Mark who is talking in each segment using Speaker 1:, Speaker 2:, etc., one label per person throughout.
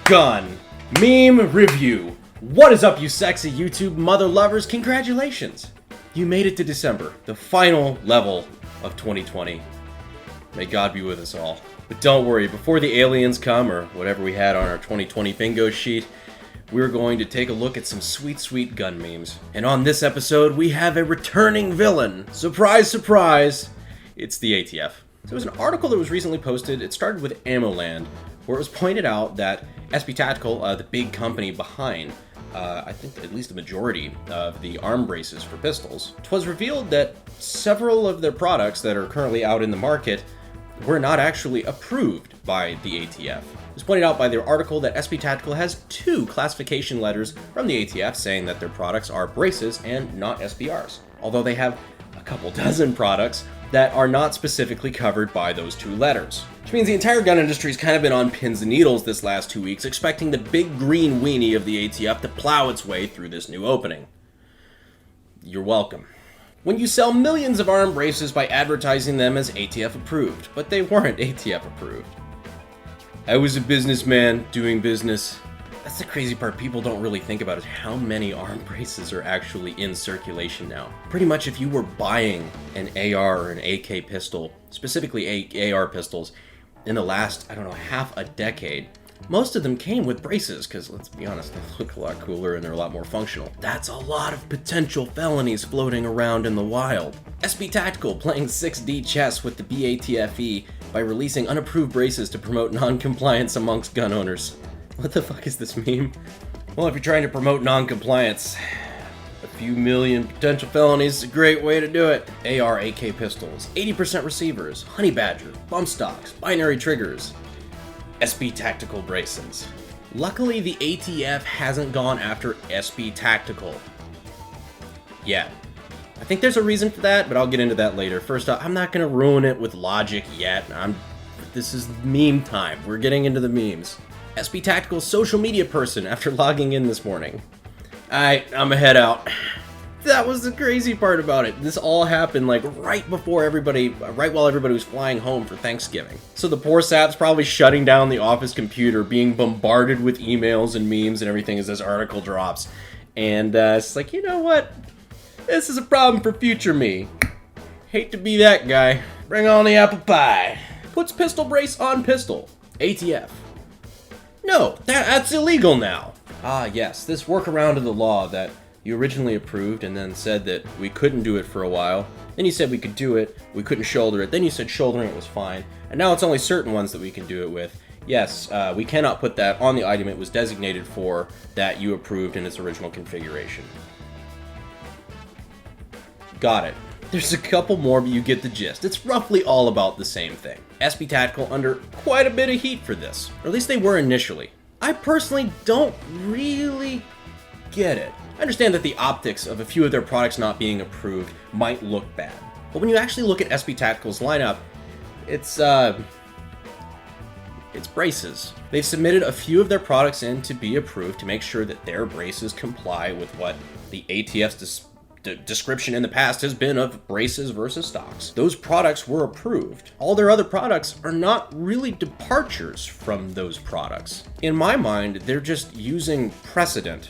Speaker 1: gun meme review. What is up, you sexy YouTube mother lovers? Congratulations! You made it to December, the final level of 2020. May God be with us all. But don't worry, before the aliens come, or whatever we had on our 2020 bingo sheet, we're going to take a look at some sweet, sweet gun memes. And on this episode, we have a returning villain. Surprise, surprise, it's the ATF. So there was an article that was recently posted. It started with AmmoLand, where it was pointed out that SP Tactical, the big company behind, I think at least the majority of the arm braces for pistols, it was revealed that several of their products that are currently out in the market were not actually approved by the ATF. It was pointed out by their article that SP Tactical has 2 classification letters from the ATF saying that their products are braces and not SBRs, although they have a couple dozen products that are not specifically covered by those 2 letters. Which means the entire gun industry's kind of been on pins and needles this last 2 weeks, expecting the big green weenie of the ATF to plow its way through this new opening. You're welcome. When you sell millions of arm braces by advertising them as ATF approved, but they weren't ATF approved. I was a businessman doing business. That's the crazy part people don't really think about, is how many arm braces are actually in circulation now. Pretty much if you were buying an AR or an AK pistol, specifically AR pistols, in the last, half a decade, most of them came with braces, because let's be honest, they look a lot cooler and they're a lot more functional. That's a lot of potential felonies floating around in the wild. SP Tactical playing 6D chess with the BATFE by releasing unapproved braces to promote non-compliance amongst gun owners. What the fuck is this meme? Well, if you're trying to promote non-compliance, a few million potential felonies is a great way to do it. AR, AK pistols, 80% receivers, honey badger, bump stocks, binary triggers, SP Tactical braces. Luckily, the ATF hasn't gone after SP Tactical yet. I think there's a reason for that, but I'll get into that later. First off, I'm not gonna ruin it with logic yet. This is meme time. We're getting into the memes. SP Tactical's social media person after logging in this morning. Alright, I'ma head out. That was the crazy part about it. This all happened like right while everybody was flying home for Thanksgiving. So the poor sap's probably shutting down the office computer, being bombarded with emails and memes and everything as this article drops. And it's like, you know what? This is a problem for future me. Hate to be that guy. Bring on the apple pie. Puts pistol brace on pistol. ATF. No, that's illegal now. Ah, yes, this workaround of the law that you originally approved and then said that we couldn't do it for a while. Then you said we could do it, we couldn't shoulder it. Then you said shouldering it was fine. And now it's only certain ones that we can do it with. Yes, we cannot put that on the item it was designated for that you approved in its original configuration. Got it. There's a couple more, but you get the gist. It's roughly all about the same thing. SP Tactical under quite a bit of heat for this. Or at least they were initially. I personally don't really get it. I understand that the optics of a few of their products not being approved might look bad. But when you actually look at SP Tactical's lineup, it's braces. They've submitted a few of their products in to be approved to make sure that their braces comply with what the ATF's description in the past has been of braces versus stocks. Those products were approved. All their other products are not really departures from those products. In my mind, they're just using precedent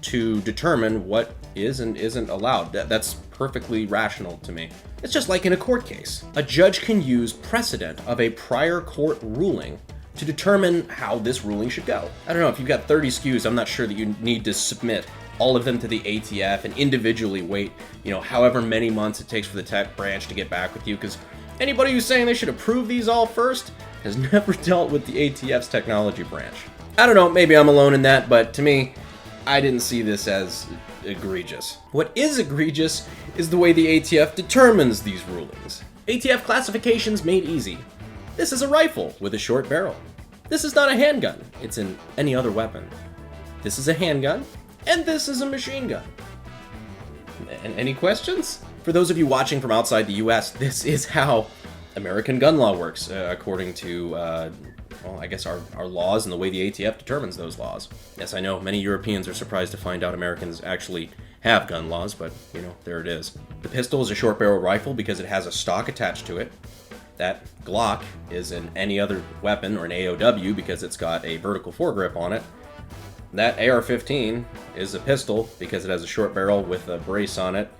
Speaker 1: to determine what is and isn't allowed. That's perfectly rational to me. It's just like in a court case. A judge can use precedent of a prior court ruling to determine how this ruling should go. I don't know, if you've got 30 SKUs, I'm not sure that you need to submit all of them to the ATF and individually wait, however many months it takes for the tech branch to get back with you, because anybody who's saying they should approve these all first has never dealt with the ATF's technology branch. I don't know, maybe I'm alone in that, but to me, I didn't see this as egregious. What is egregious is the way the ATF determines these rulings. ATF classifications made easy. This is a rifle with a short barrel. This is not a handgun. It's in any other weapon. This is a handgun, and this is a machine gun. And any questions? For those of you watching from outside the US, this is how American gun law works, according to, I guess our laws and the way the ATF determines those laws. Yes, I know, many Europeans are surprised to find out Americans actually have gun laws, but, there it is. The pistol is a short barrel rifle because it has a stock attached to it. That Glock is in any other weapon or an AOW because it's got a vertical foregrip on it. That AR-15 is a pistol because it has a short barrel with a brace on it.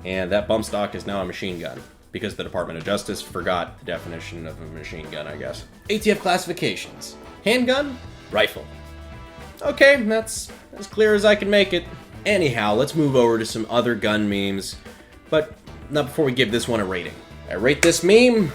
Speaker 1: And that bump stock is now a machine gun because the Department of Justice forgot the definition of a machine gun, I guess. ATF classifications. Handgun, rifle. Okay, that's as clear as I can make it. Anyhow, let's move over to some other gun memes, but not before we give this one a rating. I rate this meme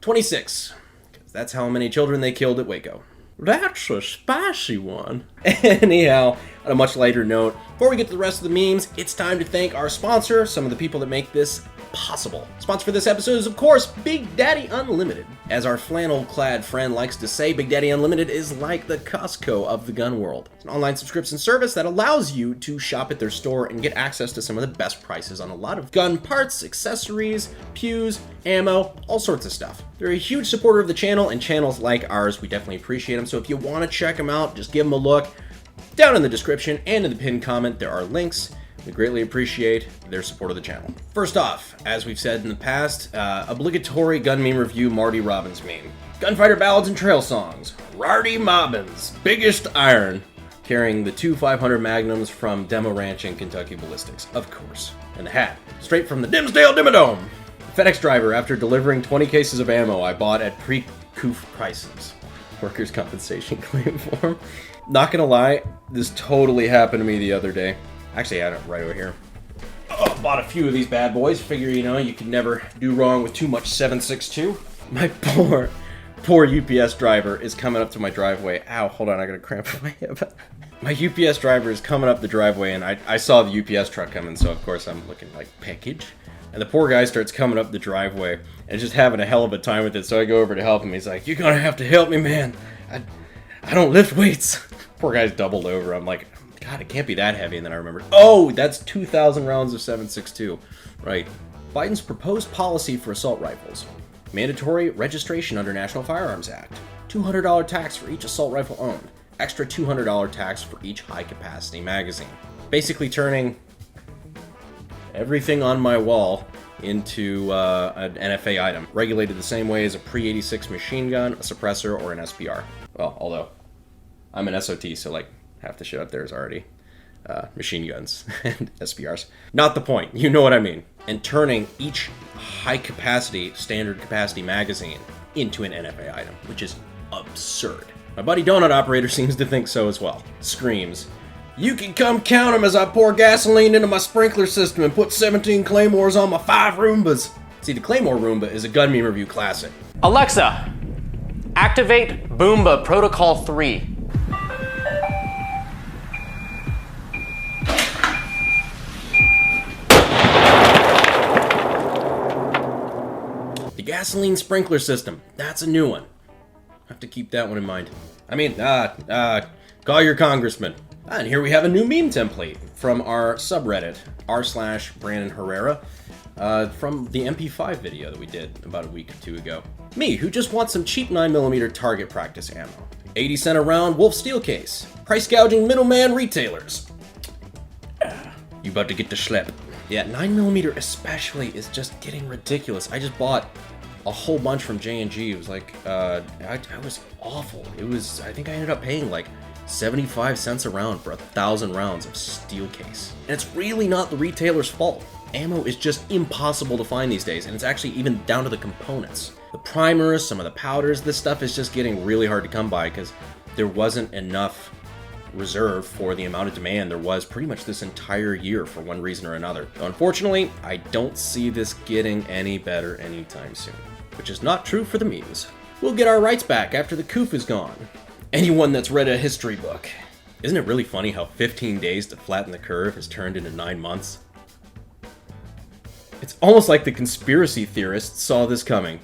Speaker 1: 26, because that's how many children they killed at Waco. That's a spicy one. Anyhow, on a much lighter note, before we get to the rest of the memes, it's time to thank our sponsor, some of the people that make this possible. Sponsor for this episode is, of course, Big Daddy Unlimited. As our flannel-clad friend likes to say, Big Daddy Unlimited is like the Costco of the gun world. It's an online subscription service that allows you to shop at their store and get access to some of the best prices on a lot of gun parts, accessories, pews, ammo, all sorts of stuff. They're a huge supporter of the channel, and channels like ours, we definitely appreciate them. So if you want to check them out, just give them a look. Down in the description and in the pinned comment, there are links. We greatly appreciate their support of the channel. First off, as we've said in the past, obligatory gun meme review, Marty Robbins meme. Gunfighter ballads and trail songs. Marty Robbins, biggest iron. Carrying the two 500 Magnums from Demo Ranch and Kentucky Ballistics, of course. And the hat, straight from the Dimsdale Dimmadome. FedEx driver, after delivering 20 cases of ammo I bought at pre-coof prices. Workers' compensation claim form. Not gonna lie, this totally happened to me the other day. Actually, I had it right over here. Oh, bought a few of these bad boys. Figure, you could never do wrong with too much 7.62. My poor UPS driver is coming up to my driveway. Ow, hold on, I got a cramp in my hip. My UPS driver is coming up the driveway, and I saw the UPS truck coming, so of course I'm looking like, package? And the poor guy starts coming up the driveway and just having a hell of a time with it, so I go over to help him. He's like, "You're gonna have to help me, man. I don't lift weights." Poor guy's doubled over. I'm like, God, it can't be that heavy. And then I remembered, oh, that's 2,000 rounds of 7.62. Right. Biden's proposed policy for assault rifles. Mandatory registration under National Firearms Act. $200 tax for each assault rifle owned. Extra $200 tax for each high-capacity magazine. Basically turning everything on my wall into an NFA item. Regulated the same way as a pre-86 machine gun, a suppressor, or an SPR. Well, although I'm an SOT, so like half the shit up there is already machine guns and SPRs. Not the point, you know what I mean. And turning each high-capacity, standard capacity magazine into an NFA item, which is absurd. My buddy Donut Operator seems to think so as well. Screams, "You can come count them as I pour gasoline into my sprinkler system and put 17 Claymores on my 5 Roombas." See, the Claymore Roomba is a gun meme review classic.
Speaker 2: Alexa, activate Boomba Protocol 3.
Speaker 1: The gasoline sprinkler system, that's a new one. Have to keep that one in mind. I mean, call your congressman. And here we have a new meme template from our subreddit, r/Brandon Herrera, from the MP5 video that we did about a week or two ago. Me, who just wants some cheap 9mm target practice ammo. 80 cent a round Wolf steel case. Price gouging middleman retailers. You about to get the schlep. Yeah, 9mm especially is just getting ridiculous. I just bought a whole bunch from J&G. It was like, I was awful. I think I ended up paying like 75 cents a round for 1,000 rounds of steel case. And it's really not the retailer's fault. Ammo is just impossible to find these days, and it's actually even down to the components. The primers, some of the powders, this stuff is just getting really hard to come by because there wasn't enough reserve for the amount of demand there was pretty much this entire year for one reason or another. So unfortunately, I don't see this getting any better anytime soon, which is not true for the memes. We'll get our rights back after the coof is gone. Anyone that's read a history book. Isn't it really funny how 15 days to flatten the curve has turned into 9 months? It's almost like the conspiracy theorists saw this coming.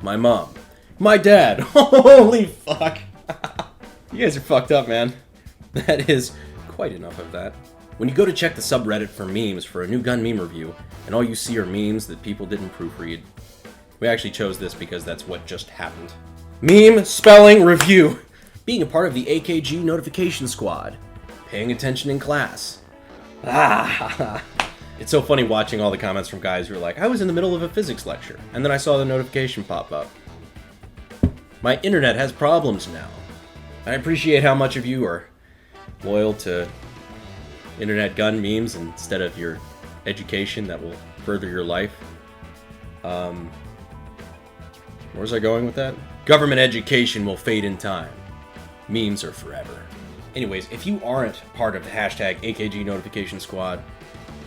Speaker 1: My mom. My dad. Holy fuck. You guys are fucked up, man. That is quite enough of that. When you go to check the subreddit for memes for a new gun meme review, and all you see are memes that people didn't proofread, we actually chose this because that's what just happened. Meme spelling review. Being a part of the AKG notification squad. Paying attention in class. It's so funny watching all the comments from guys who are like, I was in the middle of a physics lecture, and then I saw the notification pop up. My internet has problems now. I appreciate how much of you are loyal to internet gun memes instead of your education that will further your life. Where's I going with that? Government education will fade in time. Memes are forever. Anyways, if you aren't part of the hashtag AKG notification squad,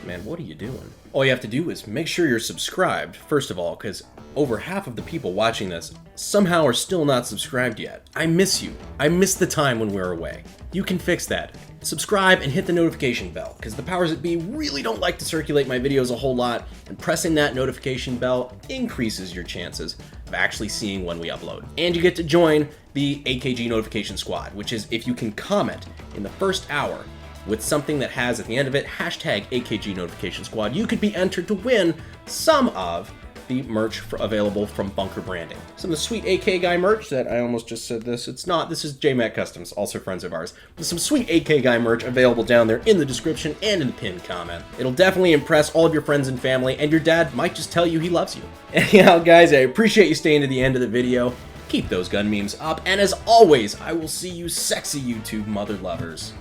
Speaker 1: man, what are you doing? All you have to do is make sure you're subscribed, first of all, because over half of the people watching this somehow are still not subscribed yet. I miss you. I miss the time when we're away. You can fix that. Subscribe and hit the notification bell, because the powers that be really don't like to circulate my videos a whole lot, and pressing that notification bell increases your chances of actually seeing when we upload. And you get to join the AKG notification squad, which is if you can comment in the first hour with something that has at the end of it hashtag AKG notification squad, you could be entered to win some of the merch available from Bunker Branding. Some of the sweet AK Guy merch that I almost just said this. It's not. This is JMac Customs, also friends of ours. There's some sweet AK Guy merch available down there in the description and in the pinned comment. It'll definitely impress all of your friends and family, and your dad might just tell you he loves you. Anyhow, guys, I appreciate you staying to the end of the video. Keep those gun memes up, and as always, I will see you sexy YouTube mother lovers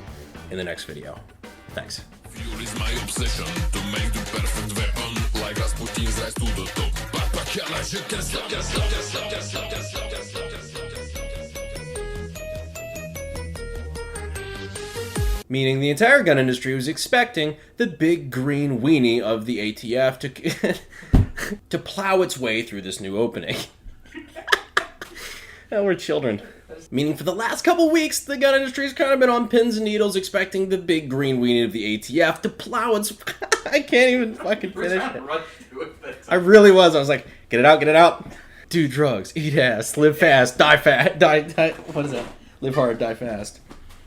Speaker 1: in the next video. Thanks.
Speaker 3: Fuel is my obsession to make the perfect weapon. Like Rasputin's rise to the top.
Speaker 1: Meaning the entire gun industry was expecting the big green weenie of the ATF to plow its way through this new opening. Oh, we're children. Meaning for the last couple weeks, the gun industry's kind of been on pins and needles expecting the big green weenie of the ATF to plow its... I can't even fucking finish it. I really was. I was like, get it out, get it out. Do drugs, eat ass, live fast, die fast, die, what is that? Live hard, die fast.